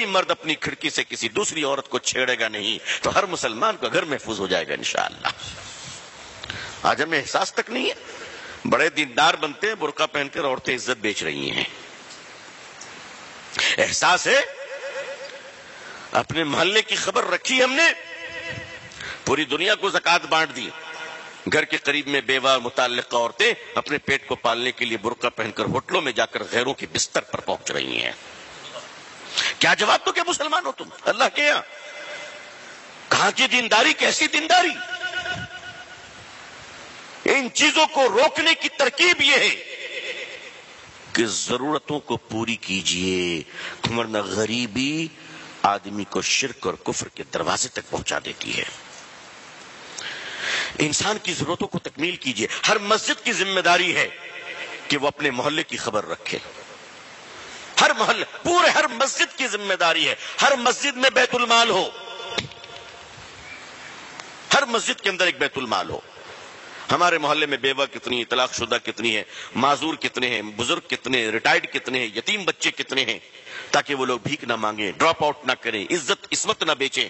کوئی مرد اپنی کھڑکی سے کسی دوسری عورت کو چھیڑے گا نہیں، تو ہر مسلمان کا گھر محفوظ ہو جائے گا انشاءاللہ۔ آج ہمیں احساس تک نہیں ہے، بڑے دیندار بنتے ہیں، برقع پہن کر عورتیں عزت بیچ رہی ہیں۔ احساس ہے؟ اپنے محلے کی خبر رکھی ہم نے، پوری دنیا کو زکوٰۃ بانٹ دی، گھر کے قریب میں بیوہ اور متعلقہ عورتیں اپنے پیٹ کو پالنے کے لیے برقع پہن کر ہوٹلوں میں جا کر غیروں کے بستر پر پہنچ رہی ہیں۔ کیا جواب دو کہ مسلمان ہو تم اللہ کے یہاں؟ کہاں کی دینداری، کیسی دینداری؟ ان چیزوں کو روکنے کی ترکیب یہ ہے کہ ضرورتوں کو پوری کیجئے، ورنہ غریبی آدمی کو شرک اور کفر کے دروازے تک پہنچا دیتی ہے۔ انسان کی ضرورتوں کو تکمیل کیجئے۔ ہر مسجد کی ذمہ داری ہے کہ وہ اپنے محلے کی خبر رکھے۔ ہر محلے، پورے ہر مسجد کی ذمہ داری ہے، ہر مسجد میں بیت المال ہو، ہر مسجد کے اندر ایک بیت المال ہو۔ ہمارے محلے میں بیوہ کتنی، طلاق شدہ کتنی ہے، معذور کتنے ہیں، بزرگ کتنے، ریٹائرڈ کتنے ہیں، یتیم بچے کتنے ہیں، تاکہ وہ لوگ بھیک نہ مانگیں، ڈراپ آؤٹ نہ کریں، عصمت نہ بیچیں،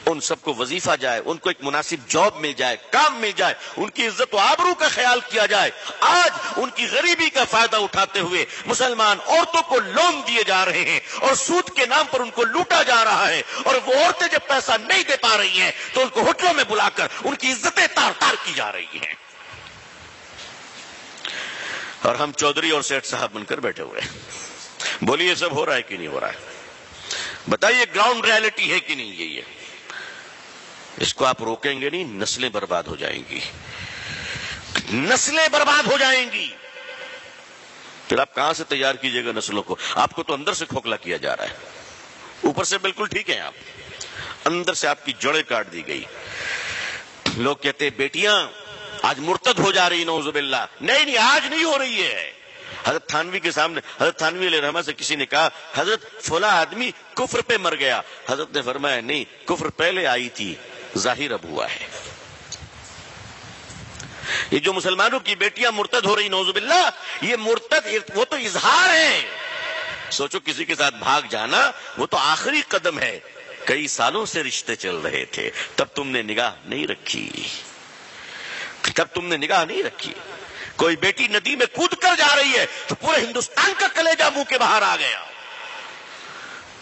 ان سب کو وظیفہ جائے، ان کو ایک مناسب جاب مل جائے، کام مل جائے، ان کی عزت و آبرو کا خیال کیا جائے۔ آج ان کی غریبی کا فائدہ اٹھاتے ہوئے مسلمان عورتوں کو لون دیے جا رہے ہیں اور سود کے نام پر ان کو لوٹا جا رہا ہے، اور وہ عورتیں جب پیسہ نہیں دے پا رہی ہیں تو ان کو ہوٹلوں میں بلا کر ان کی عزتیں تار تار کی جا رہی ہیں، اور ہم چودھری اور سیٹھ صاحب بن کر بیٹھے ہوئے ہیں۔ بولیے سب ہو رہا ہے کہ نہیں ہو رہا ہے؟ بتائیے گراؤنڈ ریالٹی ہے کہ نہیں؟ یہ اس کو آپ روکیں گے نہیں، نسلیں برباد ہو جائیں گی، نسلیں برباد ہو جائیں گی۔ پھر آپ کہاں سے تیار کیجئے گا نسلوں کو؟ آپ کو تو اندر سے کھوکھلا کیا جا رہا ہے، اوپر سے بالکل ٹھیک ہیں آپ، اندر سے آپ کی جڑیں کاٹ دی گئی۔ لوگ کہتے ہیں بیٹیاں آج مرتد ہو جا رہی، نعوذ باللہ۔ نہیں، آج نہیں ہو رہی ہے۔ حضرت تھانوی کے سامنے حضرت تھانوی علیہ رحمہ سے کسی نے کہا حضرت فلاں آدمی کفر پہ مر گیا، حضرت نے فرمایا نہیں، کفر پہلے آئی تھی، ظاہر اب ہوا ہے۔ یہ جو مسلمانوں کی بیٹیاں مرتد ہو رہی، نعوذ باللہ، یہ مرتد وہ تو اظہار ہے۔ سوچو کسی کے ساتھ بھاگ جانا وہ تو آخری قدم ہے، کئی سالوں سے رشتے چل رہے تھے، تب تم نے نگاہ نہیں رکھی، تب تم نے نگاہ نہیں رکھی۔ کوئی بیٹی ندی میں کود کر جا رہی ہے تو پورے ہندوستان کا کلیجہ منہ کے باہر آ گیا۔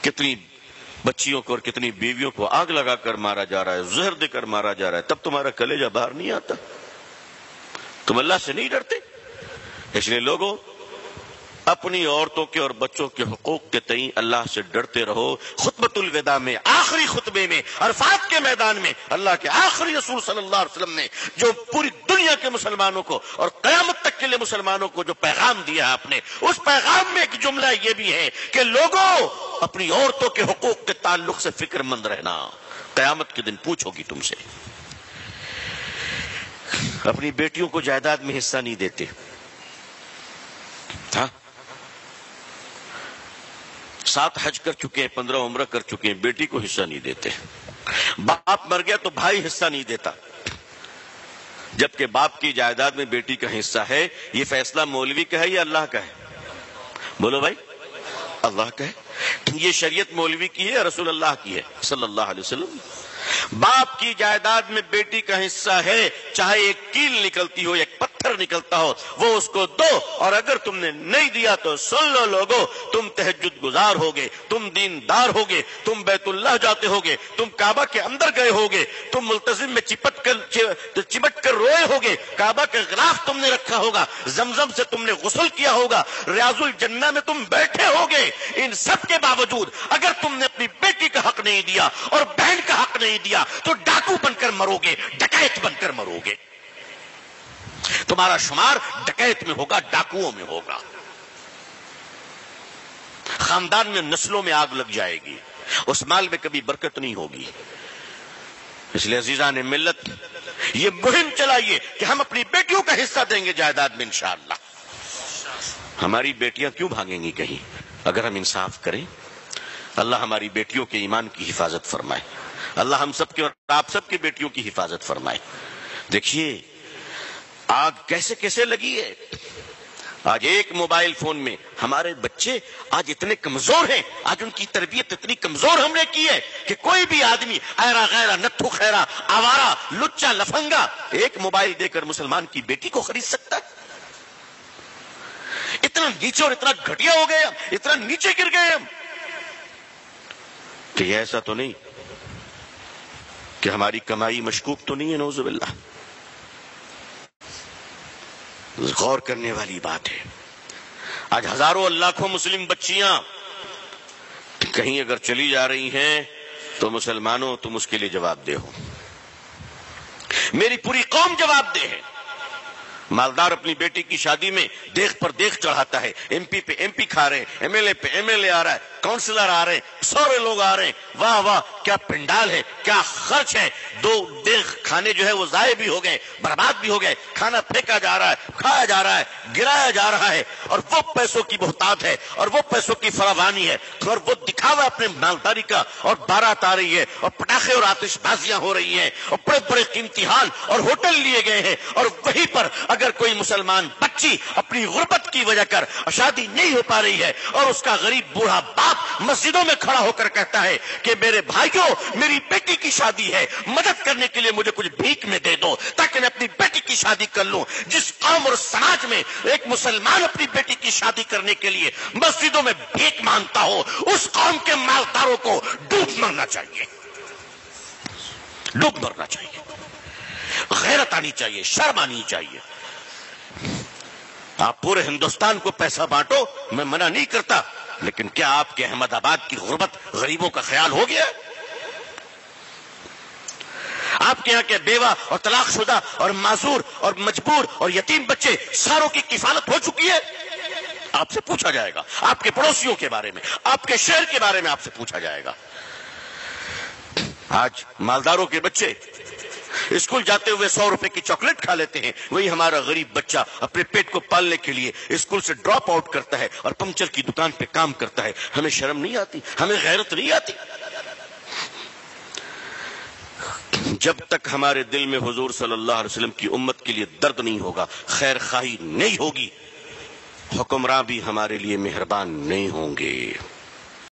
کتنی بچیوں کو اور کتنی بیویوں کو آگ لگا کر مارا جا رہا ہے، زہر دے کر مارا جا رہا ہے، تب تمہارا کلیجہ باہر نہیں آتا؟ تم اللہ سے نہیں ڈرتے؟ اس لیے لوگوں، اپنی عورتوں کے اور بچوں کے حقوق کے تئیں اللہ سے ڈرتے رہو۔ خطبۃ الوداع میں، آخری خطبے میں، عرفات کے میدان میں اللہ کے آخری رسول صلی اللہ علیہ وسلم نے جو پوری دنیا کے مسلمانوں کو اور قیامت تک کے لیے مسلمانوں کو جو پیغام دیا آپ نے، اس پیغام میں ایک جملہ یہ بھی ہے کہ لوگوں، اپنی عورتوں کے حقوق کے تعلق سے فکر مند رہنا، قیامت کے دن پوچھ ہوگی تم سے۔ اپنی بیٹیوں کو جائیداد میں حصہ نہیں دیتے، ہاں، 7 حج کر چکے ہیں، 15 عمرہ کر چکے ہیں، بیٹی کو حصہ نہیں دیتے۔ باپ مر گیا تو بھائی حصہ نہیں دیتا، جبکہ باپ کی جائیداد میں بیٹی کا حصہ ہے۔ یہ فیصلہ مولوی کا ہے یا اللہ کا ہے؟ بولو بھائی، اللہ کا ہے۔ یہ شریعت مولوی کی ہے یا رسول اللہ کی ہے صلی اللہ علیہ وسلم؟ باپ کی جائیداد میں بیٹی کا حصہ ہے، چاہے ایک کیل نکلتی ہو، ایک پتھر نکلتا ہو، وہ اس کو دو، اور اگر تم نے نہیں دیا تو سن لو لوگوں، تم تہجد گزار ہوگے، تم دیندار ہوگے، تم بیت اللہ جاتے ہوگے، تم کعبہ کے اندر گئے ہوگے، تم ملتزم میں چمٹ کر روئے ہوگے، کعبہ کا غلاف تم نے رکھا ہوگا، زمزم سے تم نے غسل کیا ہوگا، ریاض الجنہ میں تم بیٹھے ہوگے۔ ان سب کے باوجود اگر تم نے اپنی بیٹی کا حق نہیں دیا اور بہن کا حق نہیں دیا تو ڈاکو بن کر مرو گے، ڈکیت بن کر مرو گے۔ تمہارا شمار ڈکیت میں ہوگا، ڈاکوؤں میں ہوگا، خاندان میں، نسلوں میں آگ لگ جائے گی، اس مال میں کبھی برکت نہیں ہوگی۔ اس لیے عزیزان ملت، یہ مہم چلائیے کہ ہم اپنی بیٹیوں کا حصہ دیں گے جائیداد میں انشاءاللہ۔ ہماری بیٹیاں کیوں بھاگیں گی کہیں اگر ہم انصاف کریں؟ اللہ ہماری بیٹیوں کے ایمان کی حفاظت فرمائے، اللہ ہم سب کے اور آپ سب کی بیٹیوں کی حفاظت فرمائے۔ دیکھیے آگ کیسے کیسے لگی ہے، آج ایک موبائل فون میں ہمارے بچے آج اتنے کمزور ہیں، آج ان کی تربیت اتنی کمزور ہم نے کی ہے کہ کوئی بھی آدمی ایرا غیرہ نتھو خیرہ آوارہ لچا لفنگا ایک موبائل دے کر مسلمان کی بیٹی کو خرید سکتا ہے؟ اتنا نیچے اور اتنا گھٹیا ہو گئے ہم، اتنا نیچے گر گئے ہم کہ یہ ایسا تو نہیں کہ ہماری کمائی مشکوک تو نہیں ہے؟ نعوذ باللہ. غور کرنے والی بات ہے. آج ہزاروں لاکھوں مسلم بچیاں کہیں اگر چلی جا رہی ہیں تو مسلمانوں تم اس کے لیے جواب دہ ہو، میری پوری قوم جواب دہ ہے. مالدار اپنی بیٹی کی شادی میں دیکھ پر دیکھ چڑھاتا ہے، ایم پی پہ ایم پی کھا رہے ہیں، ایم ایل اے پہ ایم ایل اے آ رہا ہے، کاؤنسلر آ رہے ہیں، سارے لوگ آ رہے ہیں، واہ واہ کیا پنڈال ہے، کیا خرچ ہے. دو دیکھ کھانے جو ہے وہ ضائع بھی ہو گئے، برباد بھی ہو گئے، کھانا پھینکا جا رہا ہے، کھایا جا رہا ہے، گرایا جا رہا ہے، اور وہ پیسوں کی بہتات ہے اور وہ پیسوں کی فراوانی ہے اور وہ دکھاوا اپنے مالداری کا، اور بارات آ رہی ہے اور پٹاخے اور آتش بازیاں ہو رہی ہیں اور بڑے بڑے قیمتی ہال اور ہوٹل لیے گئے ہیں. اور وہیں پر اگر کوئی مسلمان بچی اپنی غربت کی وجہ کر شادی نہیں ہو پا رہی ہے اور اس کا غریب بوڑھا باپ مسجدوں میں کھڑا ہو کر کہتا ہے کہ میرے بھائیوں میری بیٹی کی شادی ہے، مدد کرنے کے لیے مجھے کچھ بھیک میں دے دو تاکہ میں اپنی بیٹی کی شادی کر لوں. جس قوم اور سماج میں ایک مسلمان اپنی بیٹی کی شادی کرنے کے لیے مسجدوں میں بھیک مانگتا ہو، اس قوم کے مالداروں کو ڈوب مرنا چاہیے، ڈوب مرنا چاہیے. غیرت آنی چاہیے، شرم آنی چاہیے. آپ پورے ہندوستان کو پیسہ بانٹو، میں منع نہیں کرتا، لیکن کیا آپ کے احمد آباد کی غربت غریبوں کا خیال ہو گیا؟ آپ کے یہاں کے بیوہ اور طلاق شدہ اور معذور اور مجبور اور یتیم بچے ساروں کی کفالت ہو چکی ہے؟ آپ سے پوچھا جائے گا. آپ کے پڑوسیوں کے بارے میں، آپ کے شہر کے بارے میں آپ سے پوچھا جائے گا. آج مالداروں کے بچے اسکول جاتے ہوئے 100 روپے کی چاکلیٹ کھا لیتے ہیں، وہی ہمارا غریب بچہ اپنے پیٹ کو پالنے کے لیے اسکول سے ڈراپ آؤٹ کرتا ہے اور پنکچر کی دکان پہ کام کرتا ہے. ہمیں شرم نہیں آتی؟ ہمیں غیرت نہیں آتی؟ جب تک ہمارے دل میں حضور صلی اللہ علیہ وسلم کی امت کے لیے درد نہیں ہوگا، خیر خواہی نہیں ہوگی، حکمراں بھی ہمارے لیے مہربان نہیں ہوں گے.